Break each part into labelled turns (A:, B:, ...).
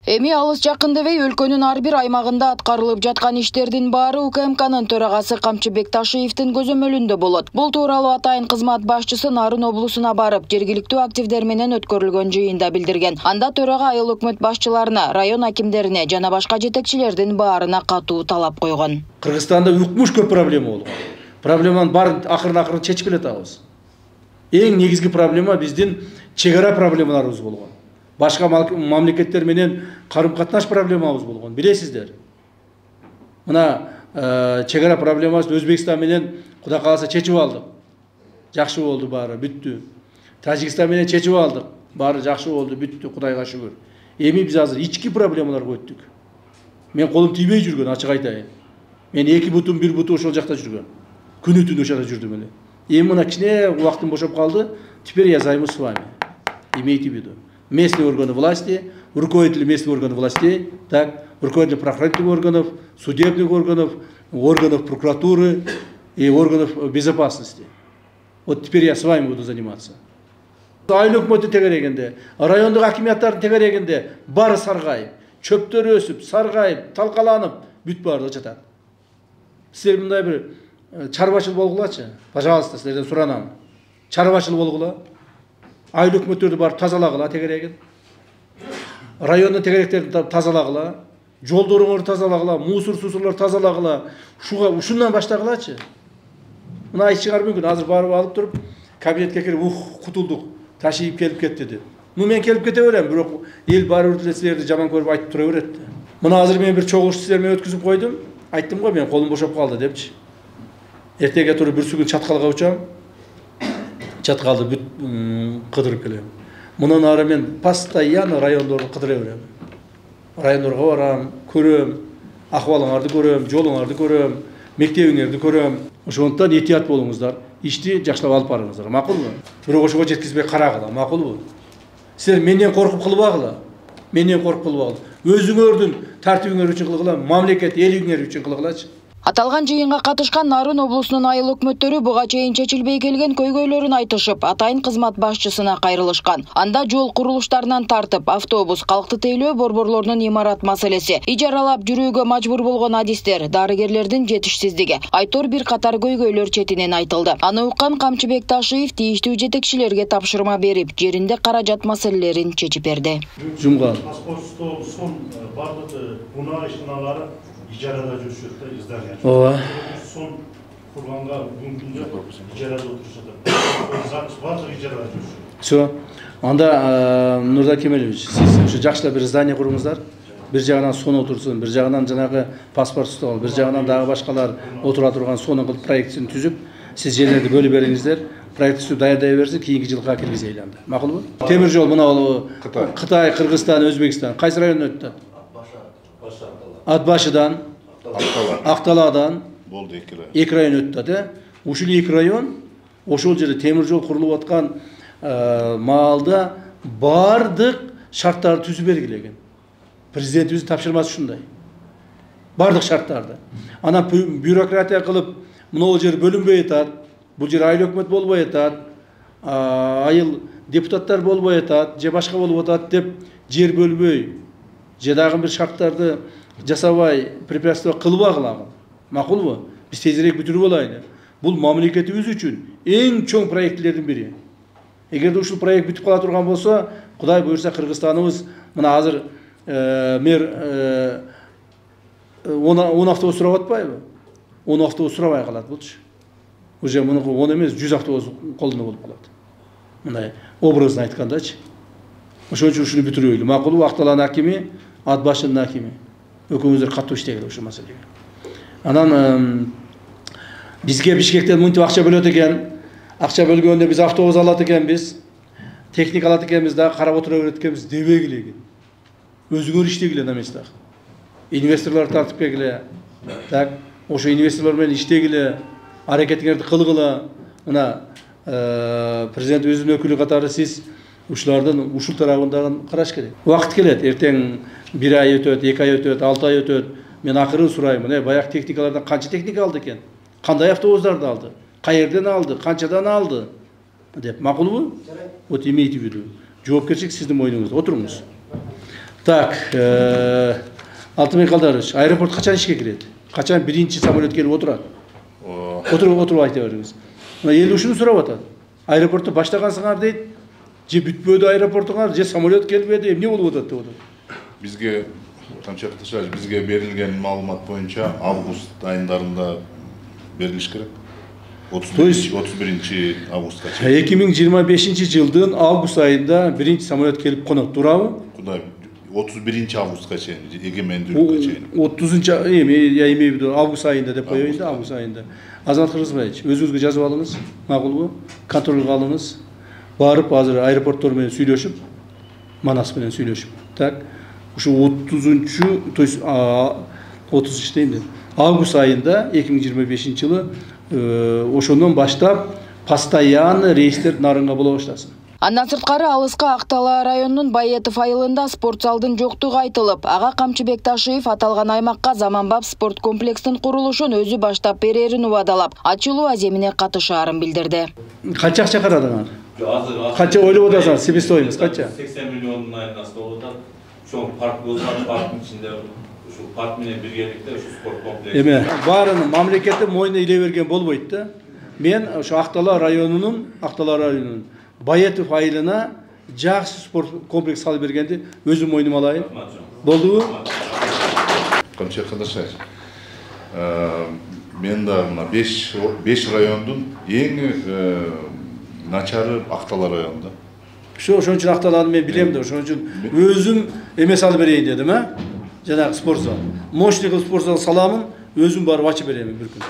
A: Эми алыс жакын дебей өлкөнүн ар бир аймагында аткарылып жаткан иштердин баары УКМКнын төрагасы Камчыбек Ташиевдин көзөмөлүндө болот. Бул тууралуу Атайын кызмат башчысы Нарын облусуна барып, жергиликтүү активдер менен өткөрүлгөн жыйында билдирген. Анда төрага айыл өкмөт башчыларына, район акимдерине жана башка жетекчилердин баарына катуу талап койгон.
B: Кыргызстанда укмуш көп проблема болгон. Проблеманын баарын акырын чечип келатабыз. Эң негизги проблема биздин чек ара проблемаларыбыз болгон. Башка мамлекеттер менен карым-катнаш проблемабыз болгон. Билесиздер. Мына чек ара проблемасын Өзбекстан менен Кудай кааласа чечип алдык. Жакшы болду баары, бүттү. Тажикстан менен чечип алдык. Баары жакшы болду, бүттү, Кудайга шүгүр. Эми биз азыр ички проблемаларга өттүк. Мен колум тийбей жүргөн, ачык айтайын. Мен 2 бутум, 1 буту ошол жакта жүргөн. Күнү түнү ошол жакта жүрдүм эле. Эми мына кичине убактым бошоп калды. Теперь я займусь с вами. Имейте в виду. Местные органы власти, руководители местных органов властей, так, руководители правоохранительных органов, судебных органов, органов прокуратуры и органов безопасности. Вот теперь я с вами буду заниматься. Айыл өкмөтү тегерегенде, райондук акимияттардын тегерегенде баары саргайып, чөптөр өсүп, саргайып, талкаланып, бүт баары жатат. Силер мындай бир чарбачыл болгулачы, пожалуйста, силерден суранам. Чарбачыл болгула. Айыл өкмөттөрдү барып тазалагыла тегерегин. Райондун тегеректерин тазалагыла, жолдоруңорду тазалагыла, мусор-сусурлар тазалагыла. Ушундан баштагылачы. Мына айт чыгарып мүмкүн, азыр барып алып туруп, кабинетке кирип, кутулдук, Ташиев келип кетти деп. Мен келип кете берем, бирок эл баары бир силерди жаман көрүп айтып тура берет. Мына азыр мен бир чогулуш силер менен өткүзүп койдум. Айттым го, мен колум бошоп калды депчи. Эртеге туруп бир күн чаткалга учам. Чаткалды бүт кыдырып келем. Мундан ары мен постоянно райондорду кыдыра берем. Райондорго барам, көрөм, акыбалыңарды көрөм, жолуңарды көрөм, мектебиңерди көрөм. Ошондуктан этият болуңуздар, ишти жакшылап алып барыңыздар. Макулбу? Бирок ошого жеткизбей карагыла, макулбу? Силер менден коркуп кылбагыла. Менден коркуп кылбагыла. Өзүңөрдүн тартибиңер үчүн кылгыла, мамлекет элиңер үчүн кылгылачы.
A: Аталган жыйынга катышкан Нарын облусунун айыл өкмөттөрү буга чейин чечилбей келген көйгөйлөрүн айтышып, Атайын кызмат башчысына кайрылышкан. Анда жол курулуштарынан тартып, автобус, калкты тейлөө борборлорунун имарат маселеси, ижаралап жүрүүгө мажбур болгон адистер, дарыгерлердин жетишсиздиги, айтор бир катар көйгөйлөр четинен айтылды. Аны уккан Камчыбек Ташиев тийиштүү жетекчилерге тапшырма берип, жеринде каражат маселелерин чечип берди.
B: Жумган.
C: İcarada жүрүшөт издания. Ооба. Сон курганга мүмкүн жок. Ижарада отурушат. Загс баардык ижарада жүрүшөт.
B: Всё. Анда Нурдан Кемелевич, сиз ушу жакшылап бир здание куруңуздар. Бир жагынан сон отурsun, бир жагынан жанагы паспорт стол, бир жагынан дагы башкалар отура турган сонун кылып проектин түзүп, сиз жерлерди бөлүп бериңиздер. Проектти даярдай берсин, кийинки жылга киргизели анда. Макулбу? Темир жол мына Кытай, Кыргызстан, Өзбекстан кайсы райондон өттү? Атбашыдан, Акталадан
C: болду
B: 2 район өттү да. Ушул 2 район, ошол жерде темир жол курулуп аткан маалда бардык шарттарды түзүп бергилеген. Президентибиздин тапшырмасы ушундай. Бардык шарттарды. Анан бюрократия кылып, мына жер бөлүнбөй атат, бул жер айыл өкмөт болбой атат, айыл депутаттар болбой атат, же башка болуп атат деп жер бөлбөй, же дагы бир шарттарды жасабай препятствие кылбагыла. Макулбу? Биз тезирээк бүтүрүп алайлы. Бул мамлекетибиз үчүн эң чоң проектлердин бири. Эгерде ушул проект бүтүп кала турган болсо, Кудай буйрса Кыргызстаныбыз мына азыр мэр 10 автобус сурап атпайбы? 10 автобус сурабай калат булчу. Уже мунуку 10 эмес 100 автобус колунда болуп калат. Мындай образно айткандачы. Ошон үчүн ушуну бүтүрөйлү. Макулбу? Акталанын акими, Атбашынын акими. Өкүңүздөр катуу иштегиле ушул маселеге. Анан бизге Бишкектен мынтип акча бөлөт экен. Акча бөлгөндө биз автобус алат экенбиз, техника алат экенбиз, дагы карап отура берет экенбиз дебегиле экен. Өзүңөр иштегиле на местах. Инвесторлор тартып келгиле. Так, ошо инвесторлор менен иштегиле, аракетиңерди кылгыла. Мына президент өзүнүн өкүлү катары сиз ушулардын ушул тарабындагы караш керек. Убакыт келет, эртең 1 ай өтөт, 2 ай өтөт, 6 ай өтөт. Мен акырын сураймын, баягы техникалардан канча техника алды экен? Кандай автобустарды алды? Кайерден алды? Канчадан алды? Деп, макулбу? Вот имейте в виду. Жоопкерчилик сиздин мойнуңузда. Отуруңуз. Так, Алтынбек Калдарович, аэропорт качан ишке кирет? Качан биринчи самолет келип отурат? Отуруп айта бериңиз. Мына эл ушуну сурап атат. Аэропортто баштагансыңар дейт, же бүтпөдү аэропортуңар, же самолет келбеди, эмне болуп атат деп атат.
D: Бизге Камчат Кышач бизге берилген маалымат боюнча август айындарында берилиш керек. 31 августка чейин.
B: 2025 жылдын август айында биринчи самолет келип конот, туурабы?
D: Кудай 31 августка чейин, эгемендүүлүккө чейин.
B: 30 август айында деп коеюн да, август айында. Азамат Кыргызбаевич, өзүңүзгө жазып алыңыз, макулбу? Контролго алыңыз. Барып азыр аэропорттор менен сүйлөшүп, Манас менен сүйлөшүп. Так, ушу 30-чу, то есть 30 дейм деп. Август айында 2025 жылы ошондон баштап постоянно рейстер нарынга боло баштасын.
A: Андан сырткары алыска Актала районунун Байетов айылында спорт залдын жоктугу айтылып, ага Камчыбек Ташиев аталган аймакка заманбап спорт комплекстин курулушун өзү баштап берерин убадалап, ачылуу аземине катышаарын билдирди.
B: Канча акча карадыңар? Канча ойлоп атасыңар? Себестоимост канча?
E: 80 миллиондун айнасында болуп атат. Ошол парк болсо, парктын ичинде ушул парк менен биргеликте ушу спорт комплекси.
B: Эме баарынын мамлекеттин мойнуна иле берген болбойт да. Мен ошо Актала районунун Байетов айылына жакшы спорт комплекс салып бергенди өзүм мойнума алайын. Болдубу?
D: Камчат Кыргызбаевич. Мен да мына 5 райондун эң начары Актала районунда.
B: Ошон үчүн Акталаны мен билем да, ошон үчүн өзүм эме салып берейин дедим, жанагы спорт зал. Мощный спорт зал саламын, өзүм барып ачып берем бир күн.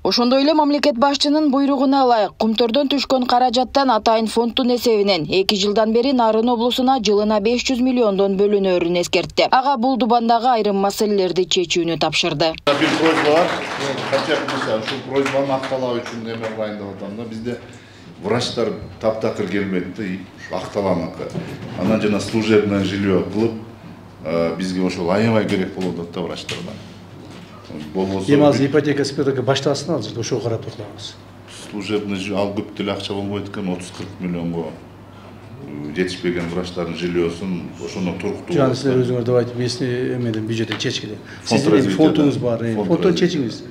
A: Ошондой эле мамлекет башчынын буйругуна ылайык Кумтордон түшкөн каражаттан атайын фонддун эсебинен 2 жылдан бери Нарын облусуна жылына 500 миллиондон бөлүнөрүн эскертти. Ага бул дубандагы айрым маселелерди чечүүнү тапшырды.
D: Бир просьба бар. Камчат Кыргызбаевич, ушул просьбаны Актала үчүн эме кылайын деп атам да. Бизде врачтар таптакыр келбейт да, Акталаныкы. Анан жана служебное жилье кылып, бизге ошол аябай керек болуп атат да врачтардан.
B: Эми азыр ипотека спиртке баштасын азыр ошого карап токтогуз.
D: Служебный ал көп деле акча болбойт экен, 30-40 миллионго жетишпеген врачтардын жильесун ошондон туруктуу.
B: Жана силер өзүңөр давайте местный эмеден бюджеттен чечкиле. Сиздин фондуңуз бар, фонддон чечиңиз.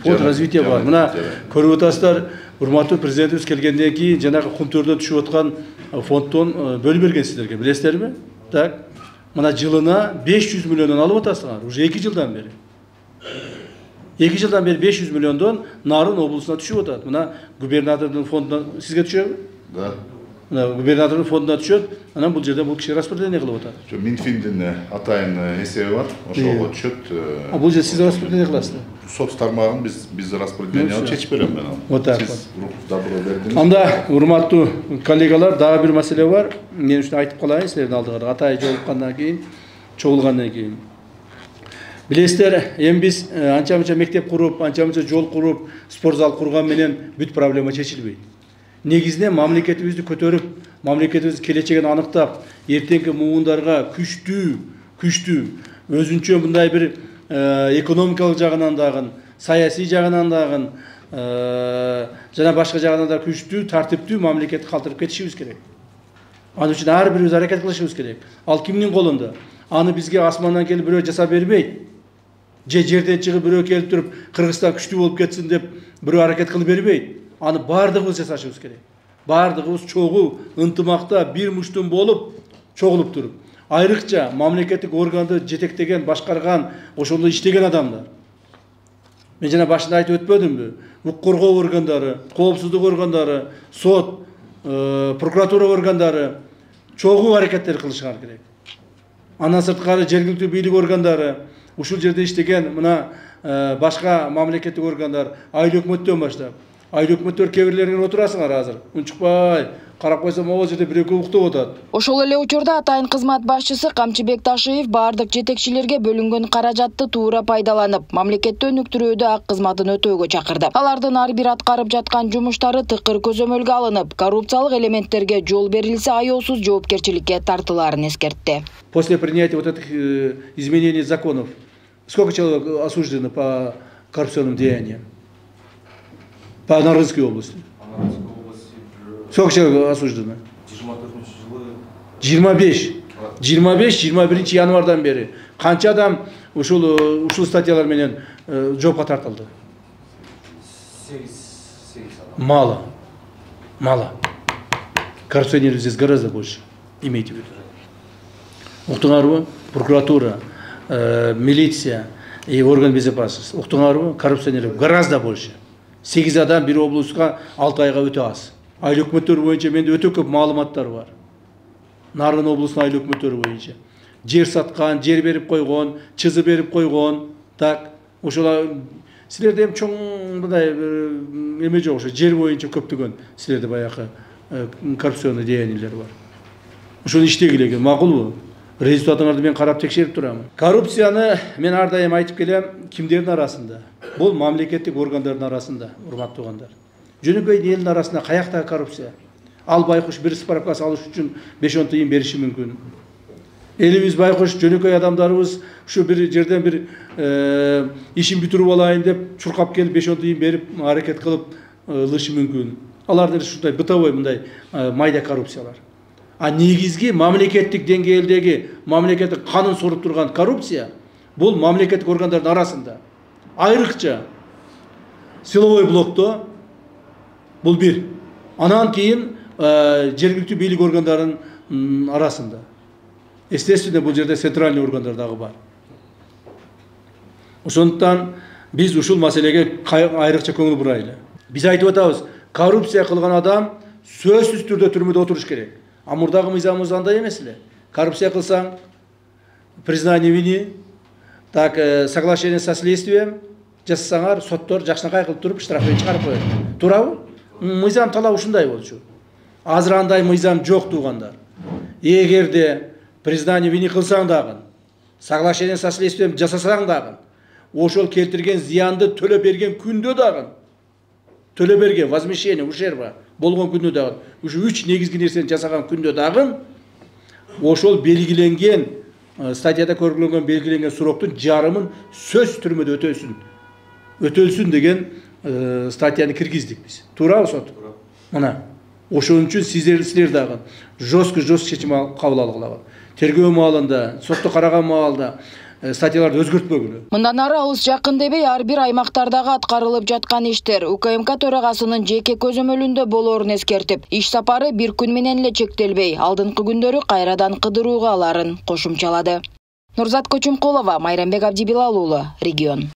B: Фонд развития бар. Мына көрүп атасыздар, урматтуу президентибиз келгенден кийин жанагы Кумтөрдөн түшүп аткан фонддон бөлүп берген сиздерге, билесиздерби? Так. Мына жылына 500 миллиондон алып атасыңар, уже 2 жылдан бери. 2 жылдан бери 500 миллиондон Нарын облусуна түшүп атат. Мына губернатордун фондунан сизге түшөбү?
D: Да.
B: Мына губернатордун фондуна түшөт, анан бул жерде бул киши распределение кылып атат.
D: Жо Минфиндин атайын эсеби бар, ошого түшөт.
B: Бул жерде сиз распределение кыласыздар.
D: Сот тармагын биз распределение чечип берем мен аны.
B: Вот так.
D: Сиз добро бердиңиз.
B: Анда урматтуу коллегалар, дагы бир маселе бар. Мен үчүн айтып калайын силердин алдыга. Атай жолуккандан кийин, чогулгандан кийин. Билесиздер, эми биз анча-мынча мектеп куруп, анча-мынча жол куруп, спорт зал курган менен бүт проблема чечилбейт. Негизинен мамлекетибизди көтөрүп, мамлекетибиздин келечегин аныктап, эртеңки муундарга күчтүү, өзүнчө мындай бир экономикалык жагынан дагы, саясий жагынан дагы, жана башка жагынан да күчтүү, тартиптүү мамлекетти калтырып кетишибиз керек. Ал үчүн ар бирибиз аракет кылышыбыз керек. Ал кимдин колунда? Аны бизге асмандан келип бирөө жасап бербейт. Же жерден чыгып бирөө келип туруп Кыргызстан күчтүү болуп кетсин деп бирөө аракет кылып бербейт. Аны бардыгыбыз жасашыбыз керек. Бардыгыбыз чогуу, ынтымакта бир муштун болуп, чогулуп туруп, айрыкча мамлекеттик органды жетектеген, башкарган, ошондо иштеген адамдар. Мен жана башында айтып өтпөдүмбү? Укук коргоо органдары, коопсуздук органдары, сот, прокуратура органдары чогуу аракеттер кылышар керек. Андан сырткары жергиликтүү бийлик органдары, ушул жерде иштеген мына башка мамлекеттик органдар, айыл өкмөттөн баштап. Айыл өкмөттөр кээ бирлеринен отурасыңар азыр. Унчукпай, карап койсом могул жерде бир-экөө уктап атат.
A: Ошол эле учурда атайын кызмат башчысы Камчыбек Ташиев бардык жетекчилерге бөлүнгөн каражатты туура пайдаланып, мамлекетти өнүктүрүүдө ак кызматын өтөөгө чакырды. Алардын ар бир аткарып жаткан жумуштары тыкыр көзөмөлгө алынып, коррупциялык элементтерге жол берилсе аяосуз жоопкерчиликке тартылаарын эскертти.
B: После принятия вот этих изменений законов, сколько человек осуждено по коррупционным деяниям? По Нарынской области. Сколько человек осуждено? 25. 25-21 январдан бери канча адам ушул статьялар менен жоопко тартылды?
F: 8
B: Мало. Коррупционеров здесь гораздо больше. Имейте в виду. Уктуңарбы? Прокуратура, милиция и орган безопасности. Уктуңарбы? Коррупционеров гораздо больше. 8 адам bir облуска 6 айга өтө аз. Айыл өкмөттөрү боюнча менде өтө көп маалыматтар бар. Нарын облусунун айыл өкмөттөрү боюнча. Жер саткан, жер берип койгон, чызы берип койгон. Так, ошолар силерде эми чоң мындай эме жок, ошо жер боюнча көптөгөн силерде баягы коррупционный деяниялер бар. Ошону иштегиле экен, макулбу? Результатыңарды мен карап текшерип турам. Коррупцияны мен ар дайым айтып келем, кимдердин арасында? Бул мамлекеттик органдардын арасында, урматтуу туугандар. Жөнөкөй элдин арасында каяктагы коррупция? Ал байкуш бир справка алыш үчүн 5-10 тыйын бериши мүмкүн. Элибиз байкуш жөнөкөй адамдарыбыз ушу бир жерден бир ишин бүтүрүп алайын деп чуркап келип 5-10 тыйын берип аракет кылып ылышы мүмкүн. Алардын ушундай бытовой мындай майда коррупциялар. А негизги мамлекеттик деңгээлдеги мамлекеттик канун соруп турган коррупция бул мамлекеттик органдардын арасында. Айрыкча силовой блокто бул бир. Анан кийин жергиликтүү бийлик органдарынын арасында. Естественно, бул жерде центральный органдар дагы бар. Ошондуктан биз ушул маселеге айрыкча көңүл бурайлы. Биз айтып атабыз, коррупция кылган адам сөзсүз түрдө түрмөдө отуруш керек. А мурдагы мыйзамыбыз андай эмес эле. Коррупция кылсаң, признание вины, так соглашение со следствием жасасаңар, соттор жакшынакай кылып туруп штрафын чыгарып коет. Туурабы? Мыйзам талап ушундай болчу. Азыр андай мыйзам жок туугандар. Эгерде признание вины кылсаң дагы, соглашение со следствием жасасаң дагы, ошол келтирген зыянды төлөп берген күндө дагы, төлөп берген возмещение, ущерба болгон күндө дагы, ушу 3 негизги нерсени жасаган күндө дагы, ошол белгиленген статьяда көргөнгөн белгиленген сроктун жарымын сөз түрмөдө өтөлсүн деген статьяны киргиздик биз. Туурабы сот? Мына ошон үчүн силер дагы жестко чечим кабыл алгыла. Тергөө маалында, сотто караган маалда статьяларды өзгөртпөгүлө.
A: Мындан ары алыс жакын дебей ар бир аймактардагы аткарылып жаткан иштер УКМК төрагасынын жеке көзөмөлүндө болоорун эскертип, иш сапары бир күн менен эле чектелбей, алдыңкы күндөрү кайрадан кыдырууга аларын кошумчалады. Нурзат Көчүмкулова, Майрамбек Абдибилал уулу, Регион.